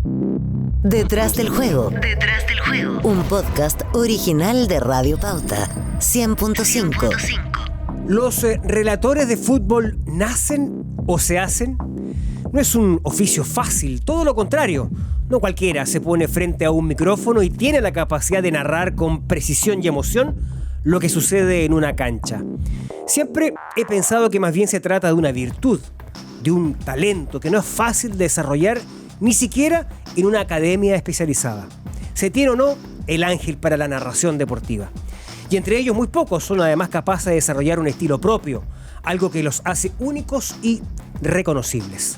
Detrás del juego. Detrás del juego. Un podcast original de Radio Pauta 100.5. ¿Los relatores de fútbol nacen o se hacen? No es un oficio fácil, todo lo contrario. No cualquiera se pone frente a un micrófono y tiene la capacidad de narrar con precisión y emoción lo que sucede en una cancha. Siempre he pensado que más bien se trata de una virtud, de un talento que no es fácil de desarrollar ni siquiera en una academia especializada. Se tiene o no el ángel para la narración deportiva. Y entre ellos muy pocos son además capaces de desarrollar un estilo propio, algo que los hace únicos y reconocibles.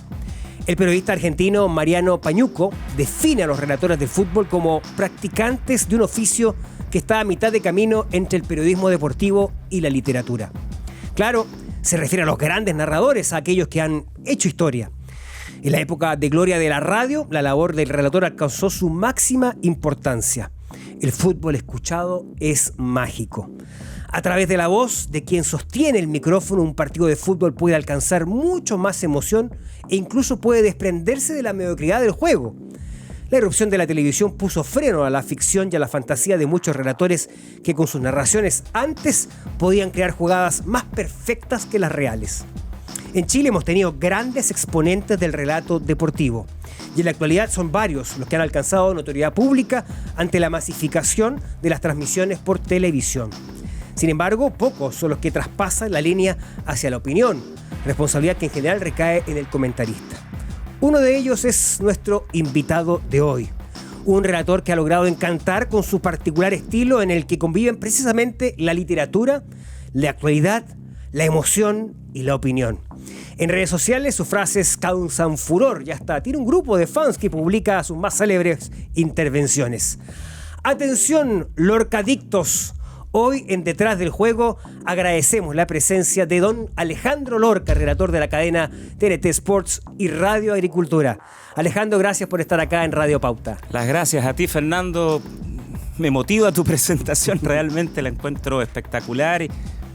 El periodista argentino Mariano Pañuco define a los relatores de fútbol como practicantes de un oficio que está a mitad de camino entre el periodismo deportivo y la literatura. Claro, se refiere a los grandes narradores, a aquellos que han hecho historia. En la época de gloria de la radio, la labor del relator alcanzó su máxima importancia. El fútbol escuchado es mágico. A través de la voz de quien sostiene el micrófono, un partido de fútbol puede alcanzar mucho más emoción e incluso puede desprenderse de la mediocridad del juego. La irrupción de la televisión puso freno a la ficción y a la fantasía de muchos relatores que con sus narraciones antes podían crear jugadas más perfectas que las reales. En Chile hemos tenido grandes exponentes del relato deportivo y en la actualidad son varios los que han alcanzado notoriedad pública ante la masificación de las transmisiones por televisión. Sin embargo, pocos son los que traspasan la línea hacia la opinión, responsabilidad que en general recae en el comentarista. Uno de ellos es nuestro invitado de hoy, un relator que ha logrado encantar con su particular estilo en el que conviven precisamente la literatura, la actualidad, la emoción y la opinión. En redes sociales sus frases causan furor y hasta tiene un grupo de fans que publica sus más célebres intervenciones. Atención, Lorcadictos. Hoy en Detrás del Juego agradecemos la presencia de don Alejandro Lorca, relator de la cadena TNT Sports y Radio Agricultura. Alejandro, gracias por estar acá en Radio Pauta. Las gracias a ti, Fernando. Me motiva tu presentación, realmente la encuentro espectacular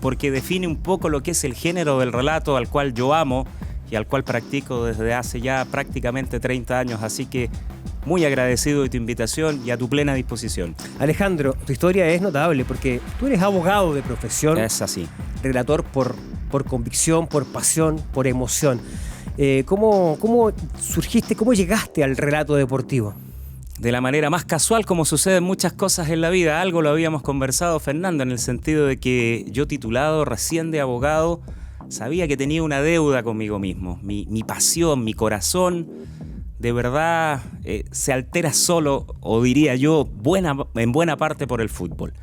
porque define un poco lo que es el género del relato al cual yo amo y al cual practico desde hace ya prácticamente 30 años, así que muy agradecido de tu invitación y a tu plena disposición. Alejandro, tu historia es notable porque tú eres abogado de profesión. Es así. Relator por convicción, por pasión, por emoción. ¿Cómo surgiste, cómo llegaste al relato deportivo? De la manera más casual, como suceden muchas cosas en la vida. Algo lo habíamos conversado, Fernando, en el sentido de que yo, titulado recién de abogado, sabía que tenía una deuda conmigo mismo. Mi pasión, mi corazón, de verdad se altera solo, o diría yo, en buena parte por el fútbol.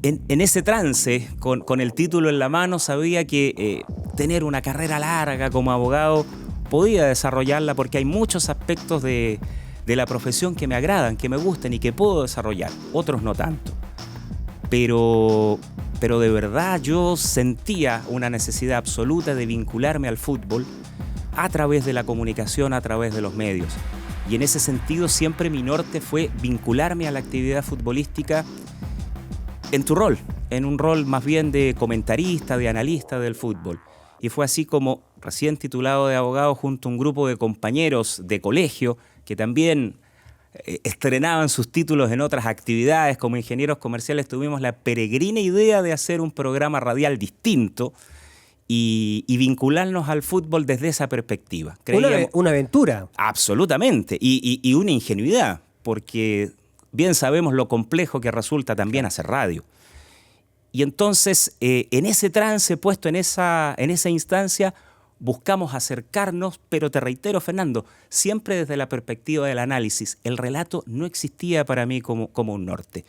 En ese trance, con el título en la mano, sabía que tener una carrera larga como abogado podía desarrollarla porque hay muchos aspectos de la profesión que me agradan, que me gustan y que puedo desarrollar, otros no tanto. Pero de verdad yo sentía una necesidad absoluta de vincularme al fútbol a través de la comunicación, a través de los medios. Y en ese sentido siempre mi norte fue vincularme a la actividad futbolística en tu rol, en un rol más bien de comentarista, de analista del fútbol. Y fue así como, recién titulado de abogado, junto a un grupo de compañeros de colegio que también estrenaban sus títulos en otras actividades, como ingenieros comerciales, tuvimos la peregrina idea de hacer un programa radial distinto y vincularnos al fútbol desde esa perspectiva. Una aventura. Absolutamente, y una ingenuidad, porque bien sabemos lo complejo que resulta también hacer radio. Y entonces, en ese trance, puesto en esa instancia, buscamos acercarnos, pero te reitero, Fernando, siempre desde la perspectiva del análisis. El relato no existía para mí como un norte.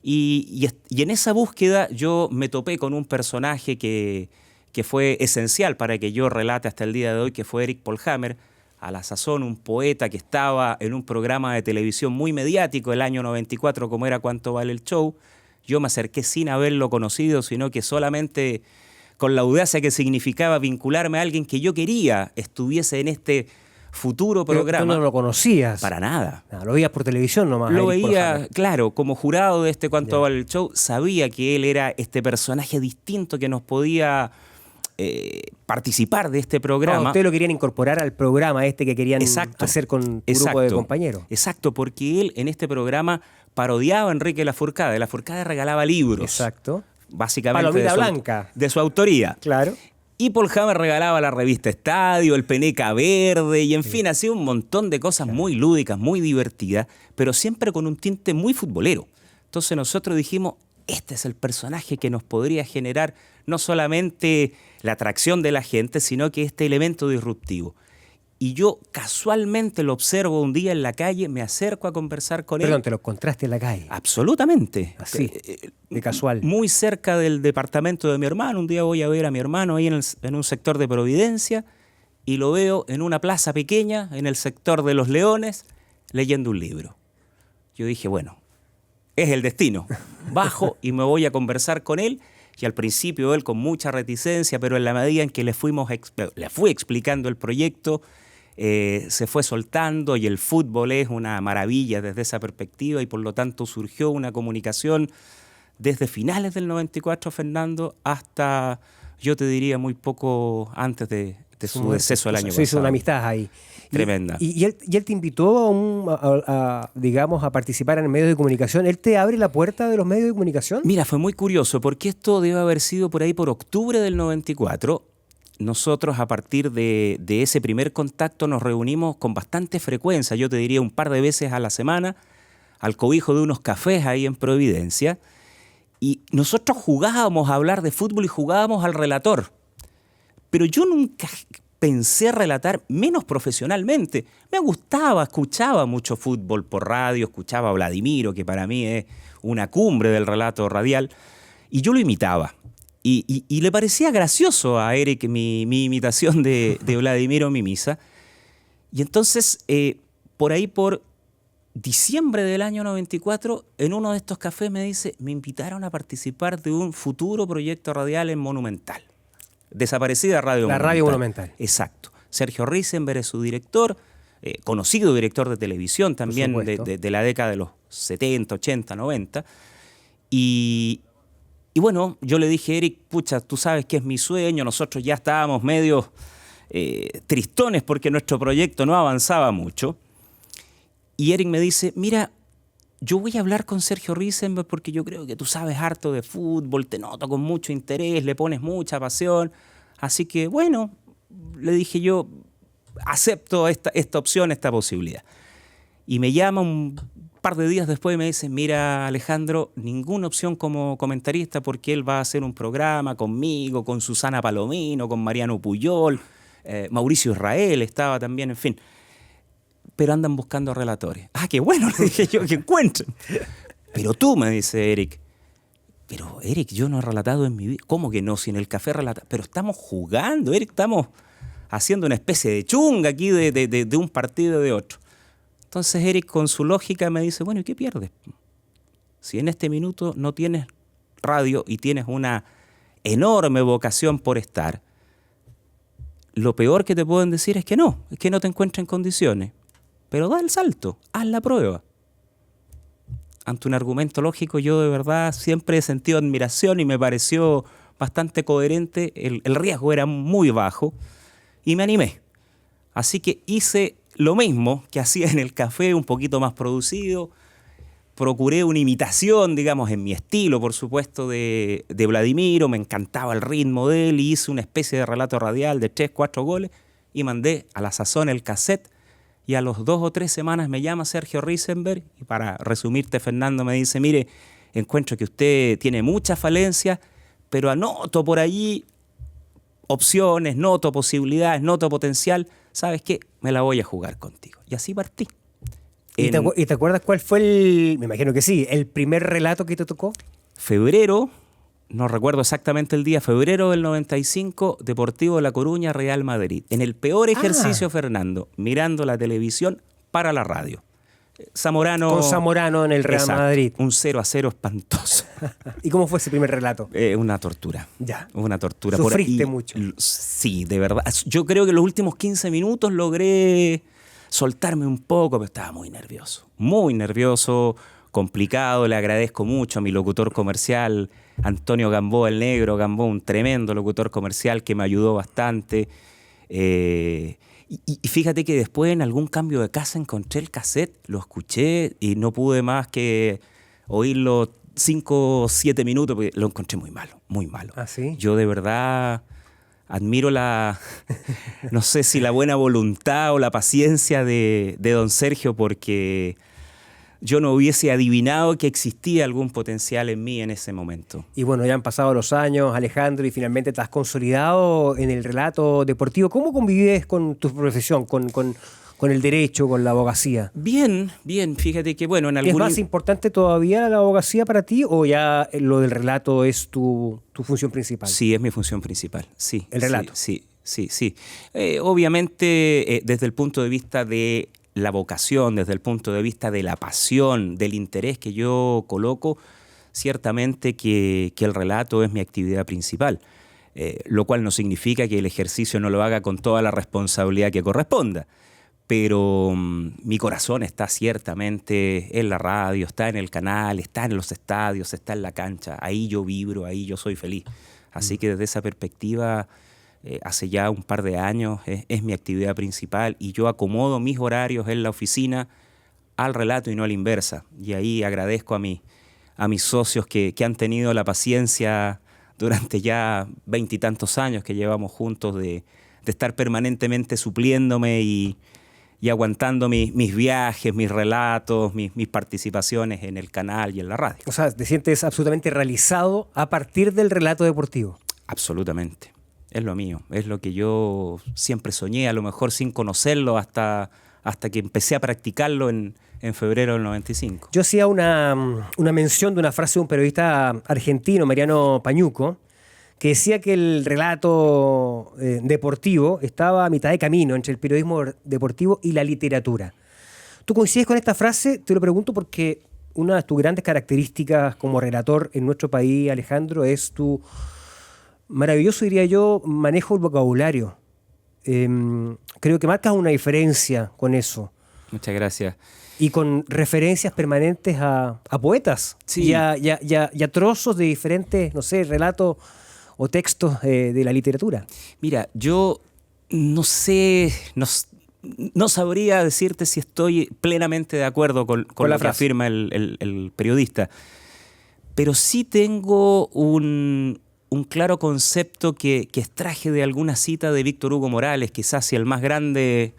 Y en esa búsqueda yo me topé con un personaje que fue esencial para que yo relate hasta el día de hoy, que fue Eric Polhammer, a la sazón un poeta que estaba en un programa de televisión muy mediático el año 94, como era Cuánto Vale el Show. Yo me acerqué sin haberlo conocido, sino que solamente con la audacia que significaba vincularme a alguien que yo quería estuviese en este futuro programa. Pero tú no lo conocías. Para nada. No, lo veías por televisión nomás. Lo veía, claro, como jurado de Cuánto Vale el Show, sabía que él era este personaje distinto que nos podía participar de este programa. Ustedes lo querían incorporar al programa que querían hacer con un grupo de compañeros. Exacto, porque él en este programa parodiaba a Enrique Lafourcade. Lafourcade regalaba libros. Exacto. Básicamente Palomita Blanca. De su autoría. Claro. Y Paul Hammer regalaba la revista Estadio, el Peneca Verde y en fin, hacía un montón de cosas muy lúdicas, muy divertidas, pero siempre con un tinte muy futbolero. Entonces nosotros dijimos, este es el personaje que nos podría generar no solamente la atracción de la gente, sino que este elemento disruptivo. Y yo casualmente lo observo un día en la calle, me acerco a conversar con él. Perdón, ¿te lo encontraste en la calle? Absolutamente. Así, de casual. Muy cerca del departamento de mi hermano. Un día voy a ver a mi hermano ahí en un sector de Providencia y lo veo en una plaza pequeña, en el sector de Los Leones, leyendo un libro. Yo dije, bueno, es el destino. Bajo y me voy a conversar con él. Y al principio él con mucha reticencia, pero en la medida en que le fui explicando el proyecto, se fue soltando y el fútbol es una maravilla desde esa perspectiva y por lo tanto surgió una comunicación desde finales del 94, Fernando, hasta, yo te diría, muy poco antes de su deceso el año pasado. Se hizo una amistad ahí. Tremenda. ¿Y él te invitó digamos, a participar en medios de comunicación? ¿Él te abre la puerta de los medios de comunicación? Mira, fue muy curioso porque esto debe haber sido por ahí por octubre del 94. Nosotros a partir de ese primer contacto nos reunimos con bastante frecuencia, yo te diría un par de veces a la semana, al cobijo de unos cafés ahí en Providencia. Y nosotros jugábamos a hablar de fútbol y jugábamos al relator. Pero yo nunca pensé relatar menos profesionalmente. Me gustaba, escuchaba mucho fútbol por radio, escuchaba a Vladimiro, que para mí es una cumbre del relato radial, y yo lo imitaba. Y le parecía gracioso a Eric mi imitación de Vladimiro Mimisa. Y entonces, por ahí por diciembre del año 94, en uno de estos cafés me dice, me invitaron a participar de un futuro proyecto radial en Monumental. Desaparecida Radio Monumental. La Radio Monumental. Exacto. Sergio Risenberg es su director, conocido director de televisión también de la década de los 70, 80, 90. Y bueno, yo le dije, Eric, pucha, tú sabes que es mi sueño, nosotros ya estábamos medio tristones porque nuestro proyecto no avanzaba mucho. Y Eric me dice, mira, yo voy a hablar con Sergio Risenberg porque yo creo que tú sabes harto de fútbol, te noto con mucho interés, le pones mucha pasión. Así que, bueno, le dije yo, acepto esta opción, esta posibilidad. Y me llama un par de días después y me dice, mira, Alejandro, ninguna opción como comentarista porque él va a hacer un programa conmigo, con Susana Palomino, con Mariano Puyol, Mauricio Israel estaba también, en fin. Pero andan buscando relatores. Ah, qué bueno, le dije yo, que encuentren. Pero tú, me dice Eric. Pero, Eric, yo no he relatado en mi vida. ¿Cómo que no? Si en el café relata. Pero estamos jugando, Eric, estamos haciendo una especie de chunga aquí de un partido de otro. Entonces Eric, con su lógica, me dice, bueno, ¿y qué pierdes? Si en este minuto no tienes radio y tienes una enorme vocación por estar, lo peor que te pueden decir es que no te encuentras en condiciones. Pero da el salto, haz la prueba. Ante un argumento lógico, yo de verdad siempre he sentido admiración y me pareció bastante coherente. El riesgo era muy bajo y me animé. Así que hice lo mismo que hacía en el café, un poquito más producido. Procuré una imitación, digamos, en mi estilo, por supuesto, de Vladimiro. Me encantaba el ritmo de él y hice una especie de relato radial de 3, 4 goles y mandé a la sazón el cassette. Y a los 2 o 3 semanas me llama Sergio Risenberg y para resumirte, Fernando, me dice, mire, encuentro que usted tiene muchas falencias, pero anoto por allí opciones, noto posibilidades, noto potencial. ¿Sabes qué? Me la voy a jugar contigo. Y así partí. ¿Y te acuerdas cuál fue me imagino que sí, el primer relato que te tocó? Febrero, no recuerdo exactamente el día, febrero del 95, Deportivo La Coruña, Real Madrid. En el peor ejercicio, Fernando, mirando la televisión para la radio. Zamorano. Con Zamorano en el Real Madrid. Un 0-0 espantoso. ¿Y cómo fue ese primer relato? Una tortura. Ya. Una tortura. ¿Sufriste mucho? Sí, de verdad. Yo creo que en los últimos 15 minutos logré soltarme un poco, pero estaba muy nervioso. Muy nervioso. complicado. Le agradezco mucho a mi locutor comercial, Antonio Gamboa, el negro Gamboa, un tremendo locutor comercial que me ayudó bastante. Y fíjate que después en algún cambio de casa encontré el cassette, lo escuché y no pude más que oírlo 5 o 7 minutos porque lo encontré muy malo, muy malo. ¿Ah, sí? Yo de verdad admiro no sé si la buena voluntad o la paciencia de don Sergio, porque yo no hubiese adivinado que existía algún potencial en mí en ese momento. Y bueno, ya han pasado los años, Alejandro, y finalmente te has consolidado en el relato deportivo. ¿Cómo convives con tu profesión, con el derecho, con la abogacía? Bien, fíjate que bueno, en ¿Es más importante todavía la abogacía para ti o ya lo del relato es tu función principal? Sí, es mi función principal, sí. ¿El relato? Sí. Obviamente, desde el punto de vista de la vocación, desde el punto de vista de la pasión, del interés que yo coloco, ciertamente que el relato es mi actividad principal, lo cual no significa que el ejercicio no lo haga con toda la responsabilidad que corresponda. Pero mi corazón está ciertamente en la radio, está en el canal, está en los estadios, está en la cancha. Ahí yo vibro, ahí yo soy feliz. Así que desde esa perspectiva, hace ya un par de años es mi actividad principal y yo acomodo mis horarios en la oficina al relato y no a la inversa. Y ahí agradezco a mis socios que han tenido la paciencia durante ya 20 y tantos años que llevamos juntos de estar permanentemente supliéndome y aguantando mis viajes, mis relatos, mis participaciones en el canal y en la radio. O sea, te sientes absolutamente realizado a partir del relato deportivo. Absolutamente. Es lo mío, es lo que yo siempre soñé, a lo mejor sin conocerlo hasta que empecé a practicarlo en febrero del 95. Yo hacía una mención de una frase de un periodista argentino, Mariano Pañuco, que decía que el relato deportivo estaba a mitad de camino entre el periodismo deportivo y la literatura. ¿Tú coincides con esta frase? Te lo pregunto porque una de tus grandes características como relator en nuestro país, Alejandro, es tu maravilloso, diría yo, manejo del vocabulario. Creo que marcas una diferencia con eso. Muchas gracias. Y con referencias permanentes a poetas, sí, y a trozos de diferentes, no sé, relatos o textos de la literatura. Mira, yo no sé, no sabría decirte si estoy plenamente de acuerdo con lo que afirma el periodista, pero sí tengo un claro concepto que extraje de alguna cita de Víctor Hugo Morales, quizás el más grande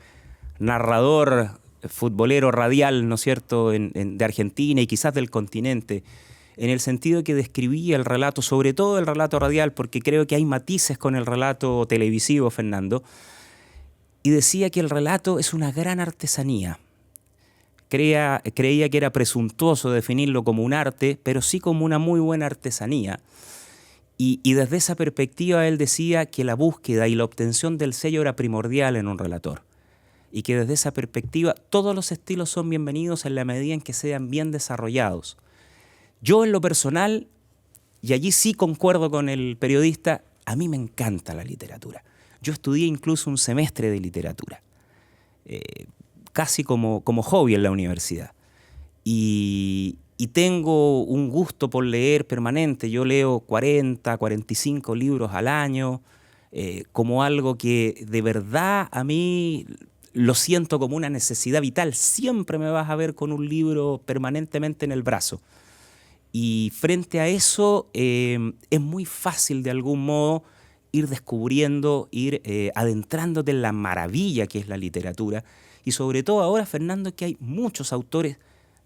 narrador futbolero radial, ¿no es cierto?, de Argentina y quizás del continente, en el sentido de que describía el relato, sobre todo el relato radial, porque creo que hay matices con el relato televisivo, Fernando, y decía que el relato es una gran artesanía. Creía que era presuntuoso definirlo como un arte, pero sí como una muy buena artesanía. Y desde esa perspectiva él decía que la búsqueda y la obtención del sello era primordial en un relator. Y que desde esa perspectiva todos los estilos son bienvenidos en la medida en que sean bien desarrollados. Yo en lo personal, y allí sí concuerdo con el periodista, a mí me encanta la literatura. Yo estudié incluso un semestre de literatura, casi como hobby en la universidad. Y tengo un gusto por leer permanente. Yo leo 40, 45 libros al año, como algo que de verdad a mí lo siento como una necesidad vital. Siempre me vas a ver con un libro permanentemente en el brazo. Y frente a eso es muy fácil de algún modo ir descubriendo, ir adentrándote en la maravilla que es la literatura. Y sobre todo ahora, Fernando, que hay muchos autores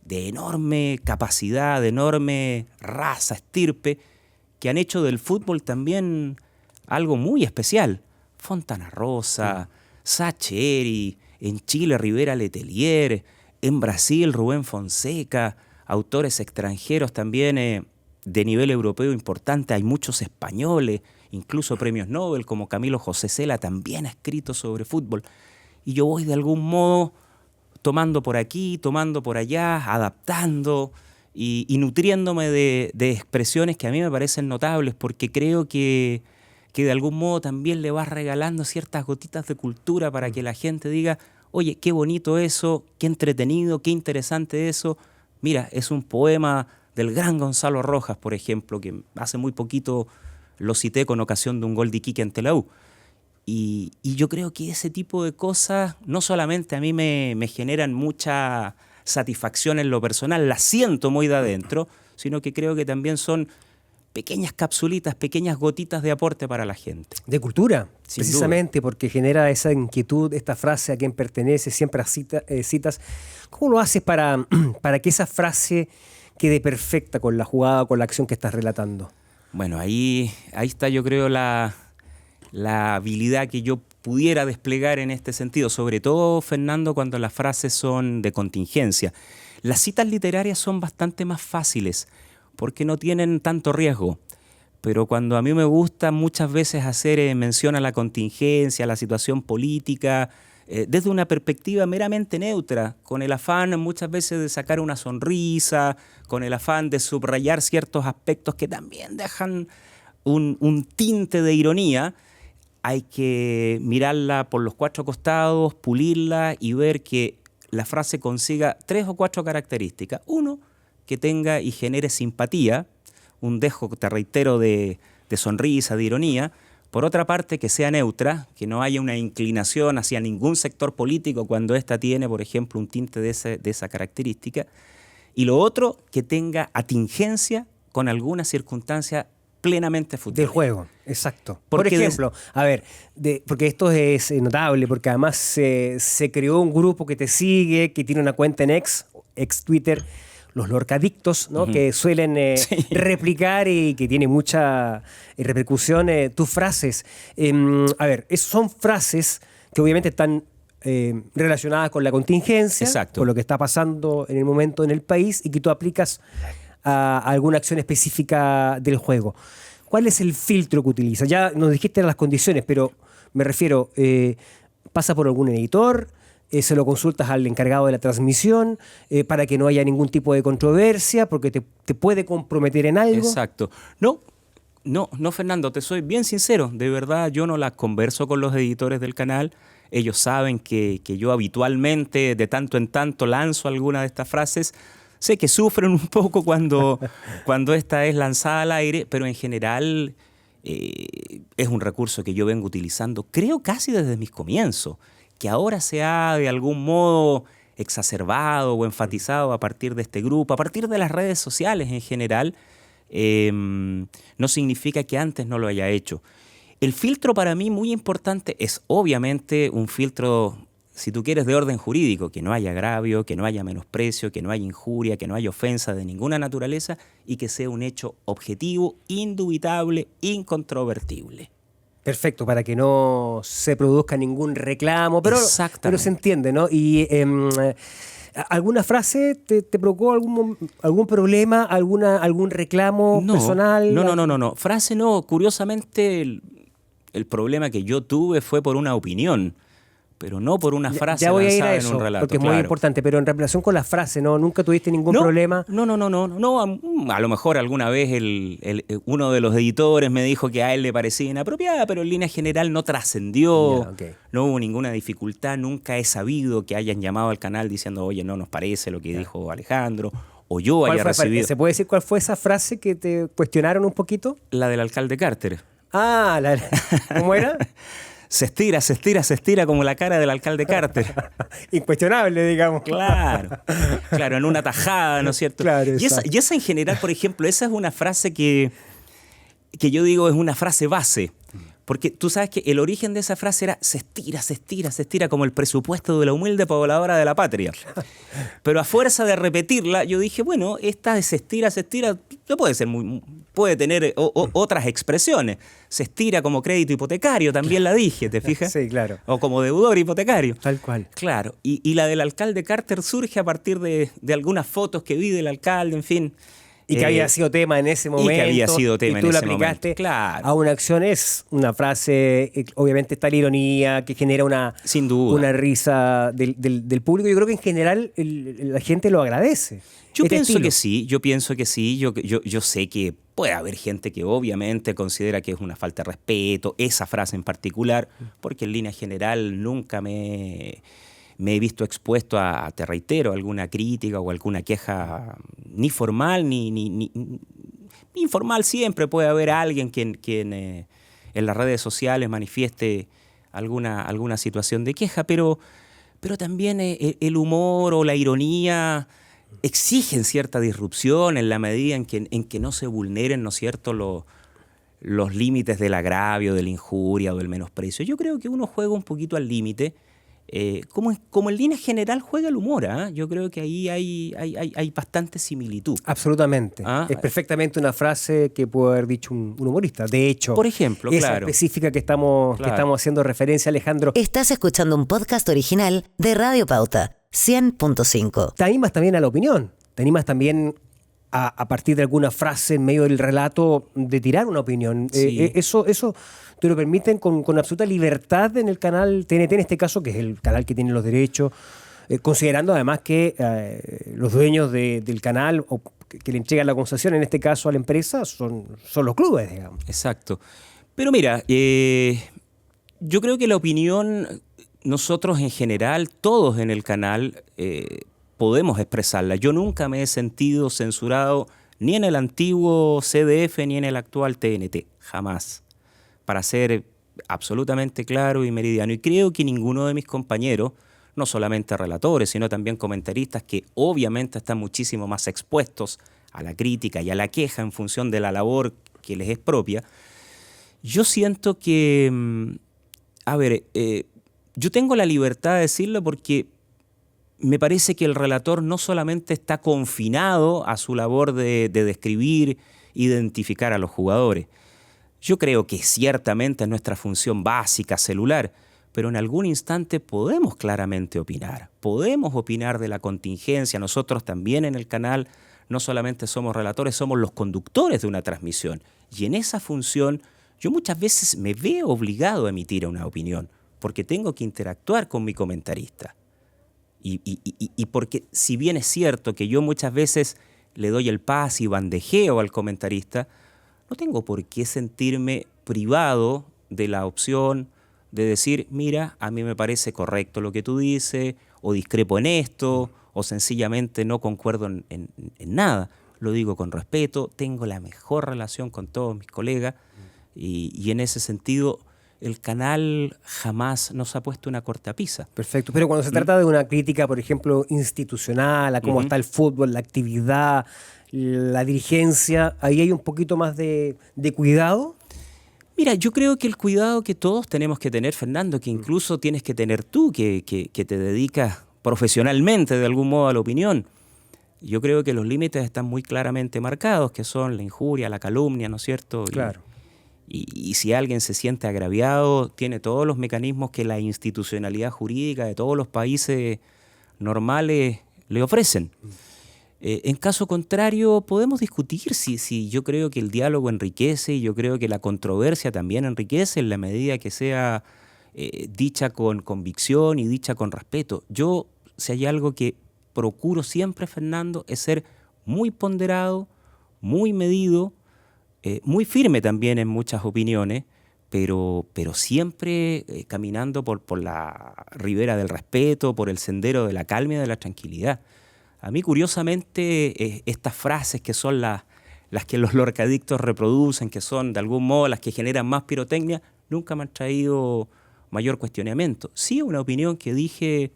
de enorme capacidad, de enorme raza, estirpe, que han hecho del fútbol también algo muy especial. Fontana Rosa, Sacheri, en Chile Rivera Letelier, en Brasil Rubén Fonseca, autores extranjeros también de nivel europeo importante. Hay muchos españoles, incluso premios Nobel, como Camilo José Cela, también ha escrito sobre fútbol. Y yo voy de algún modo tomando por aquí, tomando por allá, adaptando y nutriéndome de expresiones que a mí me parecen notables, porque creo que de algún modo también le vas regalando ciertas gotitas de cultura para que la gente diga, oye, qué bonito eso, qué entretenido, qué interesante eso. Mira, es un poema del gran Gonzalo Rojas, por ejemplo, que hace muy poquito lo cité con ocasión de un gol de Iquique ante la U. Y yo creo que ese tipo de cosas no solamente a mí me generan mucha satisfacción en lo personal, las siento muy de adentro, sino que creo que también son pequeñas capsulitas, pequeñas gotitas de aporte para la gente. De cultura, Sin precisamente, porque genera esa inquietud, esta frase a quien pertenece, siempre citas. ¿Cómo lo haces para que esa frase quede perfecta con la jugada, con la acción que estás relatando? Bueno, ahí está, yo creo, la habilidad que yo pudiera desplegar en este sentido, sobre todo, Fernando, cuando las frases son de contingencia. Las citas literarias son bastante más fáciles porque no tienen tanto riesgo, pero cuando a mí me gusta muchas veces hacer mención a la contingencia, a la situación política, desde una perspectiva meramente neutra, con el afán muchas veces de sacar una sonrisa, con el afán de subrayar ciertos aspectos que también dejan un tinte de ironía, hay que mirarla por los cuatro costados, pulirla y ver que la frase consiga 3 o 4 características. Uno, que tenga y genere simpatía, un dejo, te reitero, de sonrisa, de ironía. Por otra parte, que sea neutra, que no haya una inclinación hacia ningún sector político cuando ésta tiene, por ejemplo, un tinte de esa característica. Y lo otro, que tenga atingencia con alguna circunstancia plenamente futbolera. Del juego, exacto. Por ejemplo, porque esto es notable, porque además se creó un grupo que te sigue, que tiene una cuenta en ex Twitter, los lorcadictos, ¿no? Que suelen replicar y que tiene mucha repercusión tus frases. Son frases que obviamente están relacionadas con la contingencia, exacto, con lo que está pasando en el momento en el país y que tú aplicas a alguna acción específica del juego. ¿Cuál es el filtro que utilizas? Ya nos dijiste las condiciones, pero me refiero, ¿pasa por algún editor? ¿Se lo consultas al encargado de la transmisión para que no haya ningún tipo de controversia? Porque te puede comprometer en algo. Exacto. No, Fernando, te soy bien sincero. De verdad, yo no las converso con los editores del canal. Ellos saben que yo habitualmente, de tanto en tanto, lanzo alguna de estas frases. Sé que sufren un poco cuando esta es lanzada al aire, pero en general es un recurso que yo vengo utilizando, creo casi desde mis comienzos, que ahora se ha de algún modo exacerbado o enfatizado a partir de este grupo, a partir de las redes sociales en general, no significa que antes no lo haya hecho. El filtro para mí muy importante es obviamente un filtro, si tú quieres, de orden jurídico, que no haya agravio, que no haya menosprecio, que no haya injuria, que no haya ofensa de ninguna naturaleza y que sea un hecho objetivo, indubitable, incontrovertible. Perfecto, para que no se produzca ningún reclamo, pero se entiende, ¿no? Y ¿alguna frase te provocó algún problema, algún reclamo personal? No. Frase no. Curiosamente, el problema que yo tuve fue por una opinión, pero no por una frase ya voy a ir lanzada a eso, en un relato. porque es muy importante, pero en relación con la frase, ¿no? ¿Nunca tuviste ningún problema? No, a lo mejor alguna vez uno de los editores me dijo que a él le parecía inapropiada, pero en línea general no trascendió, no hubo ninguna dificultad, nunca he sabido que hayan llamado al canal diciendo, oye, no nos parece lo que dijo Alejandro, o yo haya recibido. ¿Se puede decir cuál fue esa frase que te cuestionaron un poquito? La del alcalde Carter. ¿Cómo era? Se estira como la cara del alcalde Carter. Incuestionable, digamos. Claro, en una tajada, ¿no es cierto? Claro, y esa en general, por ejemplo, esa es una frase que yo digo es una frase base. Porque tú sabes que el origen de esa frase era se estira como el presupuesto de la humilde pobladora de la patria. Pero a fuerza de repetirla, yo dije, bueno, esta de se estira, no puede tener otras expresiones. Se estira como crédito hipotecario, también la dije, ¿te fijas? Sí, claro. O como deudor hipotecario. Tal cual. Claro, y la del alcalde Carter surge a partir de algunas fotos que vi del alcalde, en fin. Y que había sido tema en ese momento. Y que había sido tema en ese momento. Y tú lo aplicaste claro. a una acción. Es una frase, obviamente está la ironía, que genera sin duda, una risa del público. Yo creo que en general la gente lo agradece. Yo pienso que sí. Yo sé que puede haber gente que obviamente considera que es una falta de respeto, esa frase en particular, porque en línea general nunca me me he visto expuesto te reitero, alguna crítica o alguna queja ni formal ni informal. Siempre puede haber alguien quien en las redes sociales manifieste alguna situación de queja, pero también el humor o la ironía exigen cierta disrupción en la medida en que no se vulneren, ¿no es cierto?, los límites del agravio, de la injuria o del menosprecio. Yo creo que uno juega un poquito al límite, como en línea general juega el humor. Yo creo que ahí hay bastante similitud. Absolutamente. Es perfectamente una frase que puede haber dicho un humorista. De hecho, por ejemplo, esa claro, específica que estamos haciendo referencia, Alejandro. Estás escuchando un podcast original de Radio Pauta 100.5. Te animas también a la opinión. Te animas también a partir de alguna frase en medio del relato de tirar una opinión. Sí. Eso te lo permiten con absoluta libertad en el canal TNT, en este caso, que es el canal que tiene los derechos, considerando además que los dueños del canal o que le entregan la concesión, en este caso a la empresa, son los clubes, digamos. Exacto. Pero mira, yo creo que la opinión, nosotros en general, todos en el canal, podemos expresarla. Yo nunca me he sentido censurado ni en el antiguo CDF ni en el actual TNT. Jamás. Para ser absolutamente claro y meridiano. Y creo que ninguno de mis compañeros, no solamente relatores, sino también comentaristas, que obviamente están muchísimo más expuestos a la crítica y a la queja en función de la labor que les es propia, yo siento que, yo tengo la libertad de decirlo porque me parece que el relator no solamente está confinado a su labor de describir, identificar a los jugadores. Yo creo que ciertamente es nuestra función básica, celular, pero en algún instante podemos claramente opinar. Podemos opinar de la contingencia. Nosotros también en el canal no solamente somos relatores, somos los conductores de una transmisión. Y en esa función yo muchas veces me veo obligado a emitir una opinión, porque tengo que interactuar con mi comentarista. Y porque si bien es cierto que yo muchas veces le doy el pase y bandejeo al comentarista, no tengo por qué sentirme privado de la opción de decir, mira, a mí me parece correcto lo que tú dices, o discrepo en esto, o sencillamente no concuerdo en nada. Lo digo con respeto, tengo la mejor relación con todos mis colegas, y en ese sentido el canal jamás nos ha puesto una cortapisa. Perfecto, pero cuando se trata de una crítica, por ejemplo, institucional, a cómo está el fútbol, la actividad, la dirigencia, ¿ahí hay un poquito más de cuidado? Mira, yo creo que el cuidado que todos tenemos que tener, Fernando, que incluso tienes que tener tú, que te dedicas profesionalmente de algún modo a la opinión, yo creo que los límites están muy claramente marcados, que son la injuria, la calumnia, ¿no es cierto? Claro. Y si alguien se siente agraviado, tiene todos los mecanismos que la institucionalidad jurídica de todos los países normales le ofrecen. En caso contrario, podemos discutir si yo creo que el diálogo enriquece, y yo creo que la controversia también enriquece en la medida que sea dicha con convicción y dicha con respeto. Yo, si hay algo que procuro siempre, Fernando, es ser muy ponderado, muy medido, muy firme también en muchas opiniones, pero siempre caminando por la ribera del respeto, por el sendero de la calma y de la tranquilidad. A mí, curiosamente, estas frases que son las que los lorcadictos reproducen, que son de algún modo las que generan más pirotecnia, nunca me han traído mayor cuestionamiento. Sí, una opinión que dije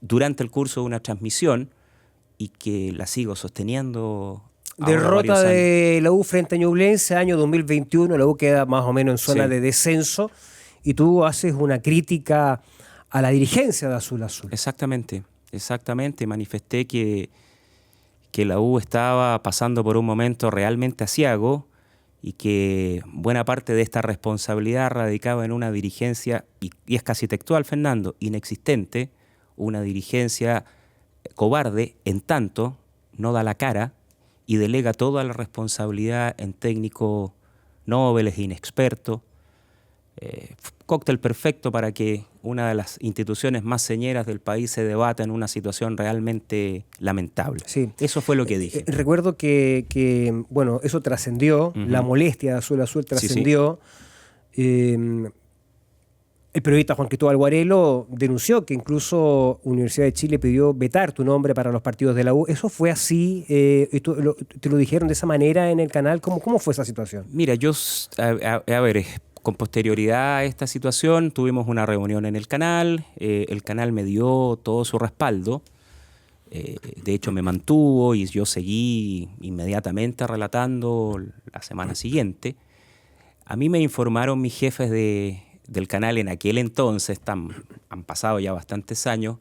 durante el curso de una transmisión y que la sigo sosteniendo. Derrota de la U frente a Ñublense, año 2021, la U queda más o menos en zona de descenso y tú haces una crítica a la dirigencia de Azul Azul. Exactamente, manifesté que la U estaba pasando por un momento realmente aciago y que buena parte de esta responsabilidad radicaba en una dirigencia, y es casi textual, Fernando, inexistente, una dirigencia cobarde en tanto no da la cara y delega toda la responsabilidad en técnicos nobles e inexpertos. Cóctel perfecto para que una de las instituciones más señeras del país se debata en una situación realmente lamentable. Sí. Eso fue lo que dije. Recuerdo que bueno, eso trascendió, la molestia de Azul Azul trascendió. El periodista Juan Cristóbal Guarelo denunció que incluso Universidad de Chile pidió vetar tu nombre para los partidos de la U. ¿Eso fue así? ¿Te lo dijeron de esa manera en el canal? ¿Cómo fue esa situación? Mira, a ver, con posterioridad a esta situación tuvimos una reunión en el canal me dio todo su respaldo, de hecho me mantuvo y yo seguí inmediatamente relatando la semana siguiente. A mí me informaron mis jefes del canal en aquel entonces, han pasado ya bastantes años,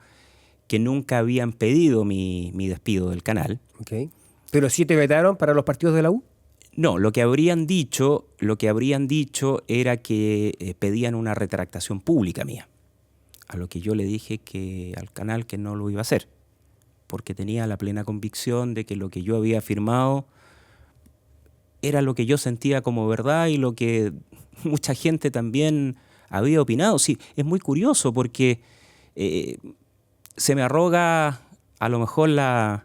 que nunca habían pedido mi despido del canal. Okay. ¿Pero sí te vetaron para los partidos de la U? No, lo que habrían dicho era que pedían una retractación pública mía. A lo que yo le dije al canal que no lo iba a hacer, porque tenía la plena convicción de que lo que yo había afirmado era lo que yo sentía como verdad y lo que mucha gente también había opinado. Sí, es muy curioso porque se me arroga a lo mejor la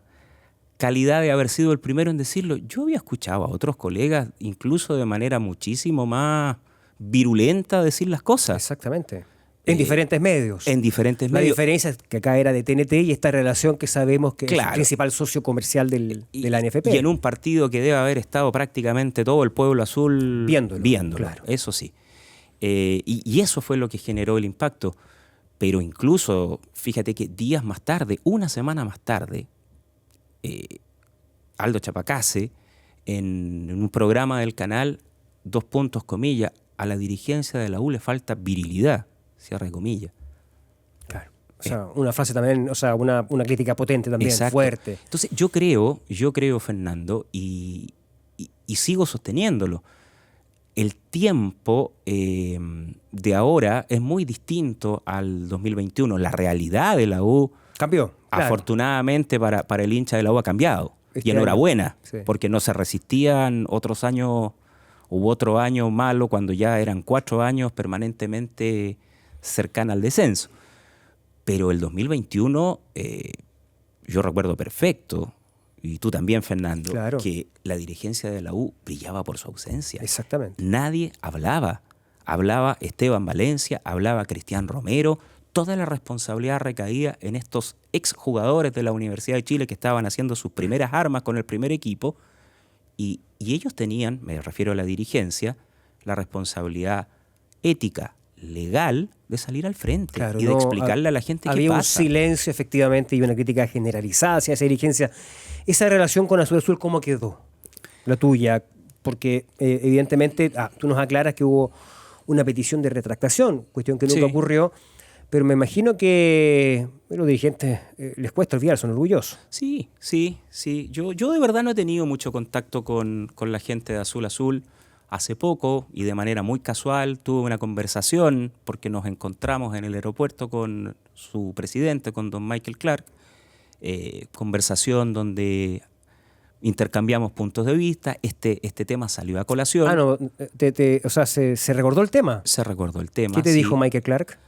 calidad de haber sido el primero en decirlo. Yo había escuchado a otros colegas, incluso de manera muchísimo más virulenta, decir las cosas. Exactamente. En diferentes medios. En diferentes medios. La diferencia es que acá era de TNT y esta relación que sabemos que es el principal socio comercial de la NFP. Y en un partido que debe haber estado prácticamente todo el pueblo azul viéndolo. Claro. Eso sí. Y eso fue lo que generó el impacto. Pero incluso, fíjate que días más tarde, una semana más tarde, Aldo Chapacase, en un programa del canal, a la dirigencia de la U le falta virilidad, cierre comillas. Claro. O sea, una frase también, o sea, una crítica potente también, exacto, fuerte. Entonces, yo creo, Fernando, y sigo sosteniéndolo, el tiempo de ahora es muy distinto al 2021. La realidad de la U cambió. Claro. Afortunadamente para el hincha de la U ha cambiado. Y enhorabuena, sí, porque no se resistían otros años. Hubo otro año malo cuando ya eran 4 años permanentemente cercana al descenso. Pero el 2021, yo recuerdo perfecto, y tú también, Fernando, claro, que la dirigencia de la U brillaba por su ausencia. Exactamente. Nadie hablaba. Hablaba Esteban Valencia, hablaba Cristian Romero. Toda la responsabilidad recaía en estos exjugadores de la Universidad de Chile que estaban haciendo sus primeras armas con el primer equipo. Y ellos tenían, me refiero a la dirigencia, la responsabilidad ética, legal, de salir al frente, claro, y de explicarle a la gente qué pasa. Había un silencio, efectivamente, y una crítica generalizada hacia esa dirigencia. Esa relación con Azul Azul, ¿cómo quedó? La tuya, porque evidentemente tú nos aclaras que hubo una petición de retractación, cuestión que nunca ocurrió, pero me imagino que a los dirigentes les cuesta olvidar, son orgullosos. Sí. Yo de verdad no he tenido mucho contacto con la gente de Azul Azul. Hace poco, y de manera muy casual, tuve una conversación, porque nos encontramos en el aeropuerto con su presidente, con don Michael Clark, conversación donde intercambiamos puntos de vista, este tema salió a colación. O sea, ¿se recordó el tema? Se recordó el tema. ¿Qué te dijo Michael Clark?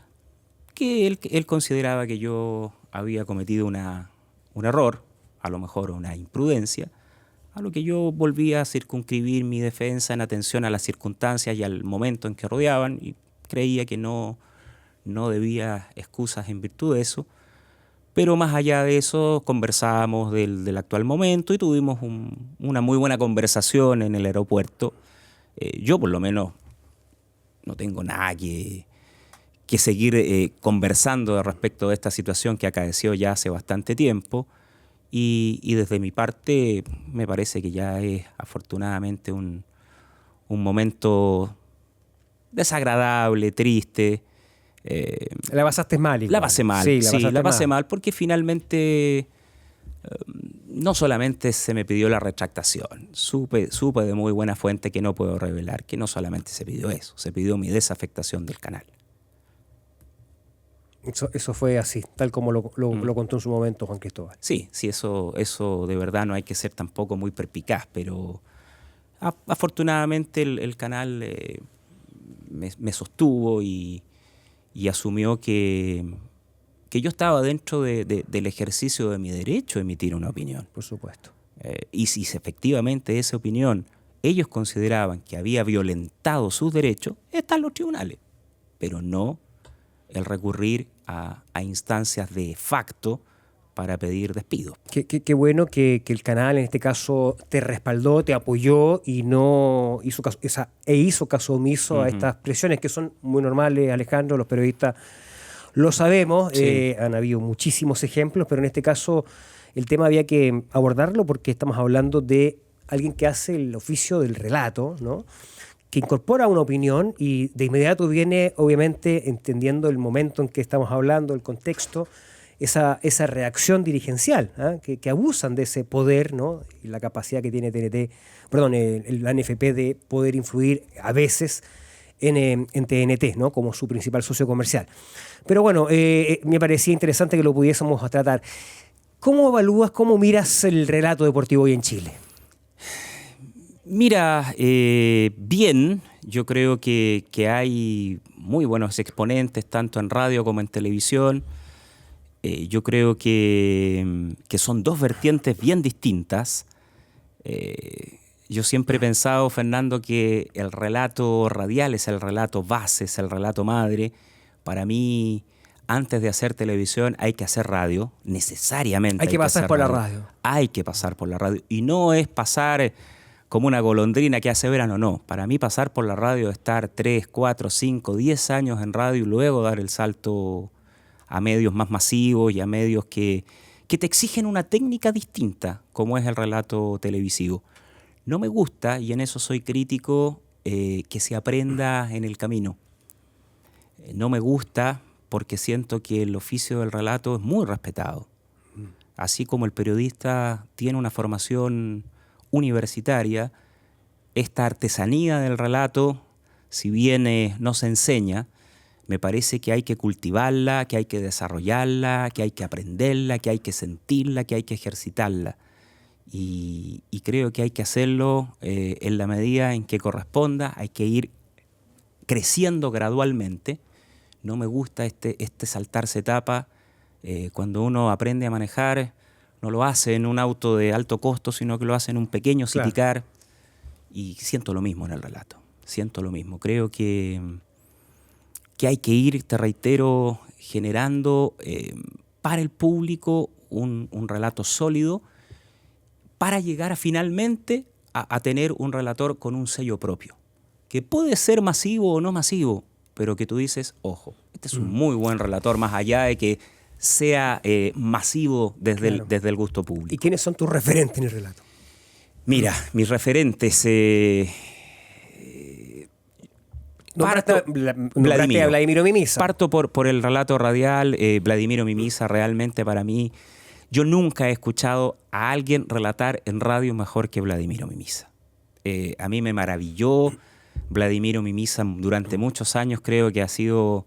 Que él consideraba que yo había cometido un error, a lo mejor una imprudencia, a lo que yo volví a circunscribir mi defensa en atención a las circunstancias y al momento en que rodeaban, y creía que no debía excusas en virtud de eso. Pero más allá de eso, conversábamos del actual momento y tuvimos una muy buena conversación en el aeropuerto. Yo por lo menos no tengo nada que seguir conversando respecto de esta situación que acaeció ya hace bastante tiempo. Y desde mi parte me parece que ya es afortunadamente un momento desagradable, triste. La pasaste mal. Igual. La pasé mal, la pasé mal porque finalmente no solamente se me pidió la retractación, supe de muy buena fuente, que no puedo revelar, que no solamente se pidió eso, se pidió mi desafectación del canal. Eso fue así, tal como lo contó en su momento Juan Cristóbal. Sí, eso de verdad no hay que ser tampoco muy perspicaz, pero afortunadamente el canal me sostuvo y asumió que yo estaba dentro del ejercicio de mi derecho a emitir una opinión. Por supuesto. Y si efectivamente esa opinión ellos consideraban que había violentado sus derechos, están los tribunales, pero no el recurrir a instancias de facto para pedir despido. Qué bueno que el canal en este caso te respaldó, te apoyó y no hizo caso omiso a estas presiones que son muy normales, Alejandro, los periodistas lo sabemos, sí. Han habido muchísimos ejemplos, pero en este caso el tema había que abordarlo porque estamos hablando de alguien que hace el oficio del relato, ¿no? Que incorpora una opinión y de inmediato viene, obviamente, entendiendo el momento en que estamos hablando, el contexto, esa reacción dirigencial, ¿eh? que abusan de ese poder, ¿no? Y la capacidad que tiene la NFP de poder influir a veces en TNT, ¿no? Como su principal socio comercial. Pero bueno, me parecía interesante que lo pudiésemos tratar. ¿Cómo evalúas, cómo miras el relato deportivo hoy en Chile? Mira, bien, yo creo que hay muy buenos exponentes tanto en radio como en televisión. Yo creo que son dos vertientes bien distintas. Yo siempre he pensado, Fernando, que el relato radial es el relato base, es el relato madre. Para mí, antes de hacer televisión hay que hacer radio, necesariamente. Hay que pasar por la radio. Hay que pasar por la radio. Y no es pasar como una golondrina que hace verano, no. Para mí pasar por la radio es estar 3, 4, 5, 10 años en radio y luego dar el salto a medios más masivos y a medios que te exigen una técnica distinta, como es el relato televisivo. No me gusta, y en eso soy crítico, que se aprenda en el camino. No me gusta porque siento que el oficio del relato es muy respetado. Así como el periodista tiene una formación universitaria, esta artesanía del relato, si bien no se enseña, me parece que hay que cultivarla, que hay que desarrollarla, que hay que aprenderla, que hay que sentirla, que hay que ejercitarla. Y creo que hay que hacerlo en la medida en que corresponda, hay que ir creciendo gradualmente. No me gusta este saltarse etapa. Cuando uno aprende a manejar, no lo hace en un auto de alto costo, sino que lo hace en un pequeño city-car. Claro. Y siento lo mismo en el relato, siento lo mismo. Creo que hay que ir, te reitero, generando para el público un relato sólido para llegar finalmente a tener un relator con un sello propio, que puede ser masivo o no masivo, pero que tú dices, ojo, este es un muy buen relator, más allá de que sea masivo desde el gusto público. ¿Y quiénes son tus referentes en el relato? Mira, mis referentes... Vladimiro Mimisa. Parto por el relato radial. Vladimiro Mimisa, realmente para mí, yo nunca he escuchado a alguien relatar en radio mejor que Vladimiro Mimisa. A mí me maravilló Vladimiro Mimisa durante muchos años. Creo que ha sido,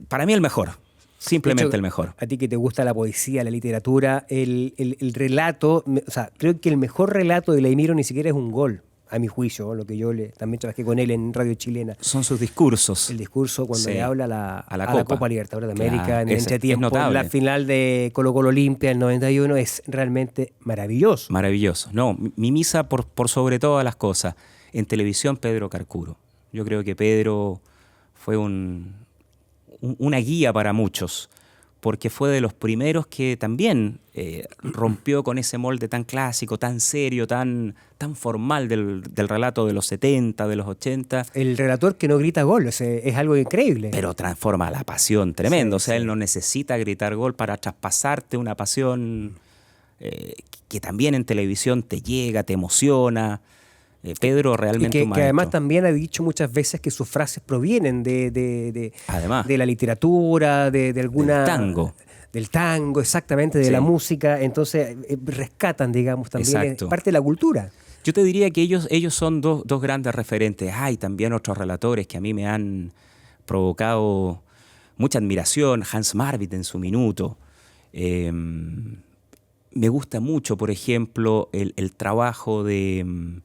para mí, el mejor. Simplemente el mejor. A ti que te gusta la poesía, la literatura, el relato, o sea, creo que el mejor relato de Vladimiro ni siquiera es un gol. A mi juicio, lo que yo también trabajé con él en Radio Chilena. Son sus discursos. El discurso cuando le habla a la Copa Libertadores de América, claro, en el entretiempo, la final de Colo-Colo Olimpia en 91, es realmente maravilloso. Maravilloso. No, Mimisa por sobre todas las cosas. En televisión, Pedro Carcuro. Yo creo que Pedro fue una guía para muchos, porque fue de los primeros que también rompió con ese molde tan clásico, tan serio, tan formal del relato de los 70, de los 80. El relator que no grita gol, es algo increíble. Pero transforma la pasión tremendo. Sí, él no necesita gritar gol para traspasarte una pasión que también en televisión te llega, te emociona. Pedro realmente que además también ha dicho muchas veces que sus frases provienen de la literatura, de alguna... Del tango, exactamente, de la música. Entonces rescatan, digamos, también parte de la cultura. Yo te diría que ellos son dos grandes referentes. Hay también otros relatores que a mí me han provocado mucha admiración. Hans Marvit en su minuto. Me gusta mucho, por ejemplo, el trabajo de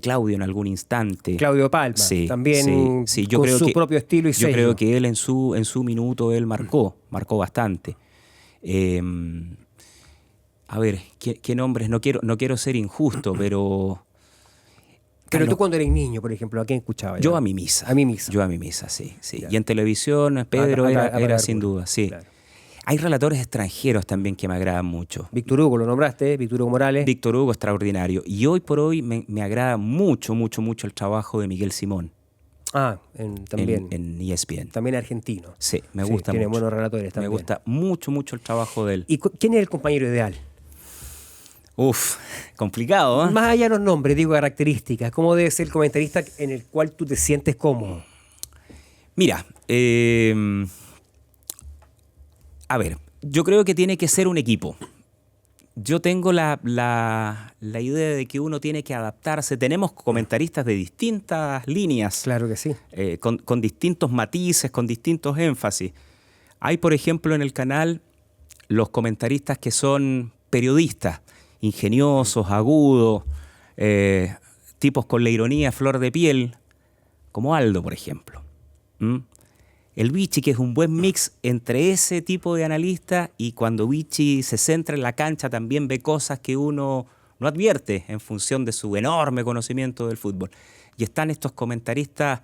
Claudio en algún instante. Claudio Palma, también yo con creo su propio estilo y sello. Yo creo que él en su minuto él marcó bastante. A ver, ¿qué nombres? No quiero ser injusto, pero Pero tú cuando eres niño, por ejemplo, ¿a quién escuchabas? Yo a mi misa. A mi misa. Yo a mi misa, sí. Claro. Y en televisión, Pedro era sin duda, sí. Claro. Hay relatores extranjeros también que me agradan mucho. Víctor Hugo, lo nombraste, Víctor Hugo Morales. Víctor Hugo, extraordinario. Y hoy por hoy me agrada mucho, mucho, mucho el trabajo de Miguel Simón. También. En ESPN. También argentino. Sí, me gusta tiene mucho. buenos relatores también. Me gusta mucho, mucho el trabajo de él. ¿Y quién es el compañero ideal? Uf, complicado, ¿eh? Más allá de los nombres, digo características. ¿Cómo debe ser el comentarista en el cual tú te sientes cómodo? Mira, a ver, yo creo que tiene que ser un equipo. Yo tengo la idea de que uno tiene que adaptarse. Tenemos comentaristas de distintas líneas. Claro que sí. Con distintos matices, con distintos énfasis. Hay, por ejemplo, en el canal los comentaristas que son periodistas, ingeniosos, agudos, tipos con la ironía a flor de piel, como Aldo, por ejemplo. El Vichy, que es un buen mix entre ese tipo de analista, y cuando Vichy se centra en la cancha también ve cosas que uno no advierte en función de su enorme conocimiento del fútbol. Y están estos comentaristas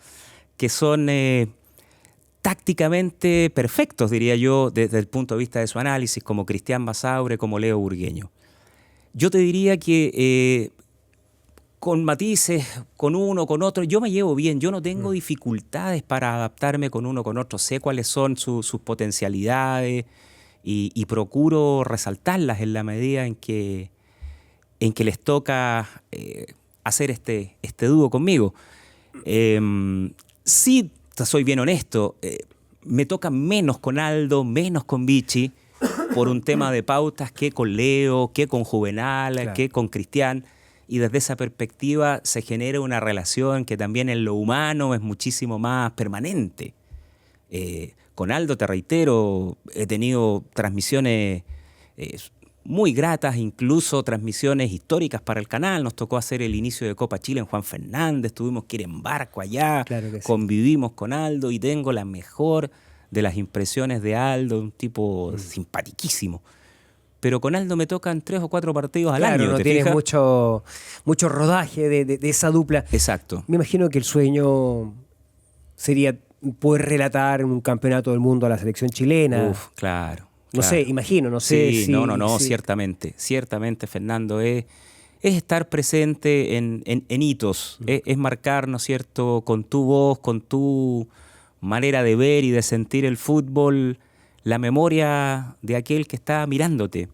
que son tácticamente perfectos, diría yo, desde el punto de vista de su análisis, como Cristian Basaure, como Leo Burgueño. Yo te diría que con matices, con uno, con otro, yo me llevo bien, yo no tengo dificultades para adaptarme con uno, con otro, sé cuáles son sus potencialidades y procuro resaltarlas en la medida en que les toca hacer este dúo conmigo. Sí, soy bien honesto, me toca menos con Aldo, menos con Vichy, por un tema de pautas que con Leo, que con Juvenal, claro, que con Cristian. Y desde esa perspectiva se genera una relación que también en lo humano es muchísimo más permanente. Con Aldo, te reitero, he tenido transmisiones muy gratas, incluso transmisiones históricas para el canal. Nos tocó hacer el inicio de Copa Chile en Juan Fernández, tuvimos que ir en barco allá, claro que sí, convivimos con Aldo y tengo la mejor de las impresiones de Aldo, un tipo simpatiquísimo. Pero con Aldo me tocan 3 o 4 partidos al año. No tienes mucho rodaje de esa dupla. Exacto. Me imagino que el sueño sería poder relatar un campeonato del mundo a la selección chilena. Uf, claro. No sé, imagino, no sé. Sí, no, sí. Ciertamente, Fernando, es estar presente en hitos, es marcar, ¿no es cierto?, con tu voz, con tu manera de ver y de sentir el fútbol, la memoria de aquel que está mirándote.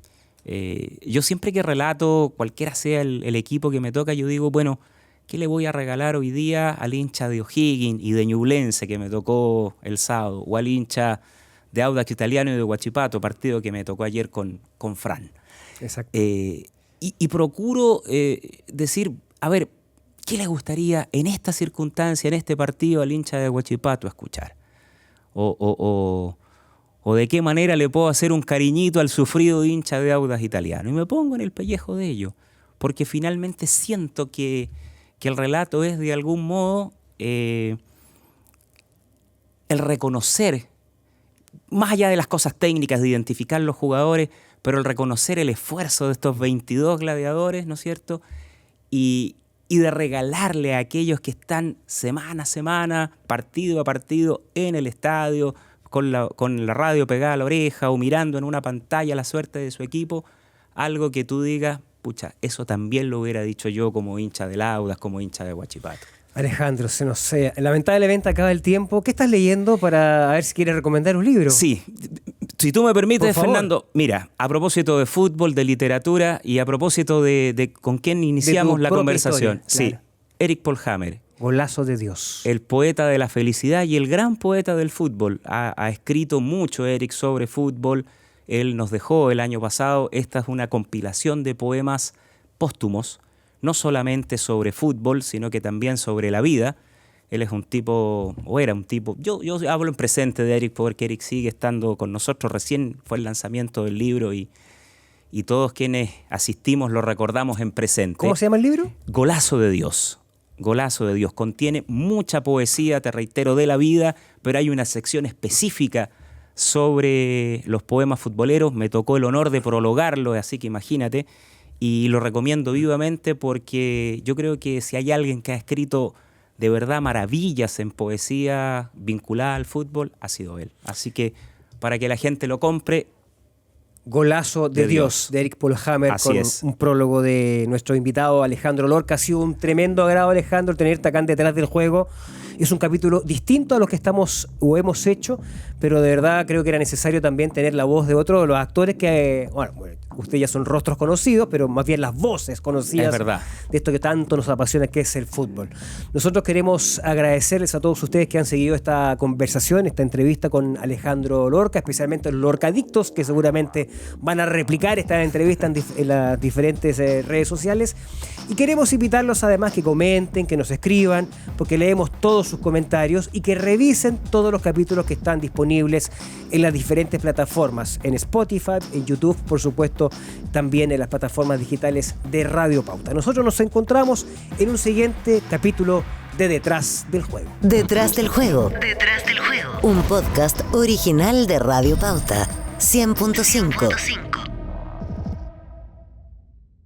Yo siempre que relato, cualquiera sea el equipo que me toca, yo digo, bueno, ¿qué le voy a regalar hoy día al hincha de O'Higgins y de Ñublense que me tocó el sábado? O al hincha de Audax Italiano y de Huachipato, partido que me tocó ayer con Fran. Exacto. Y procuro decir, a ver, ¿qué le gustaría en esta circunstancia, en este partido, al hincha de Huachipato escuchar? O de qué manera le puedo hacer un cariñito al sufrido hincha de Audax Italiano. Y me pongo en el pellejo de ello, porque finalmente siento que el relato es de algún modo el reconocer, más allá de las cosas técnicas, de identificar los jugadores, pero el reconocer el esfuerzo de estos 22 gladiadores, ¿no es cierto? Y de regalarle a aquellos que están semana a semana, partido a partido, en el estadio, con la radio pegada a la oreja o mirando en una pantalla la suerte de su equipo, algo que tú digas, pucha, eso también lo hubiera dicho yo como hincha del Audax, como hincha de Huachipato. Alejandro, se nos sea. Lamentablemente acaba el tiempo. ¿Qué estás leyendo para ver si quieres recomendar un libro? Sí, si tú me permites, Fernando, mira, a propósito de fútbol, de literatura y a propósito de con quién iniciamos la conversación. Historia, claro. Sí, Eric Polhammer. Golazo de Dios. El poeta de la felicidad y el gran poeta del fútbol. Ha escrito mucho Eric sobre fútbol. Él nos dejó el año pasado. Esta es una compilación de poemas póstumos, no solamente sobre fútbol, sino que también sobre la vida. Él es un tipo, o era un tipo, yo hablo en presente de Eric porque Eric sigue estando con nosotros. Recién fue el lanzamiento del libro y todos quienes asistimos lo recordamos en presente. ¿Cómo se llama el libro? Golazo de Dios. Golazo de Dios. Contiene mucha poesía, te reitero, de la vida, pero hay una sección específica sobre los poemas futboleros. Me tocó el honor de prologarlo, así que imagínate. y lo recomiendo vivamente porque yo creo que si hay alguien que ha escrito de verdad maravillas en poesía vinculada al fútbol, ha sido él. Así que para que la gente lo compre. Golazo de Dios, de Eric Polhammer, con un prólogo de nuestro invitado Alejandro Lorca. Ha sido un tremendo agrado, Alejandro, tenerte acá en Detrás del Juego. Es un capítulo distinto a los que estamos o hemos hecho, pero de verdad creo que era necesario también tener la voz de otro de los actores que, bueno, ustedes ya son rostros conocidos, pero más bien las voces conocidas de esto que tanto nos apasiona, que es el fútbol. Nosotros queremos agradecerles a todos ustedes que han seguido esta conversación, esta entrevista con Alejandro Lorca, especialmente los Lorcadictos, que seguramente van a replicar esta entrevista en las diferentes redes sociales. Y queremos invitarlos además que comenten, que nos escriban, porque leemos todos sus comentarios, y que revisen todos los capítulos que están disponibles en las diferentes plataformas, en Spotify, en YouTube, por supuesto, también en las plataformas digitales de Radio Pauta. Nosotros nos encontramos en un siguiente capítulo de Detrás del Juego. Detrás del Juego. Detrás del Juego. Un podcast original de Radio Pauta 100.5.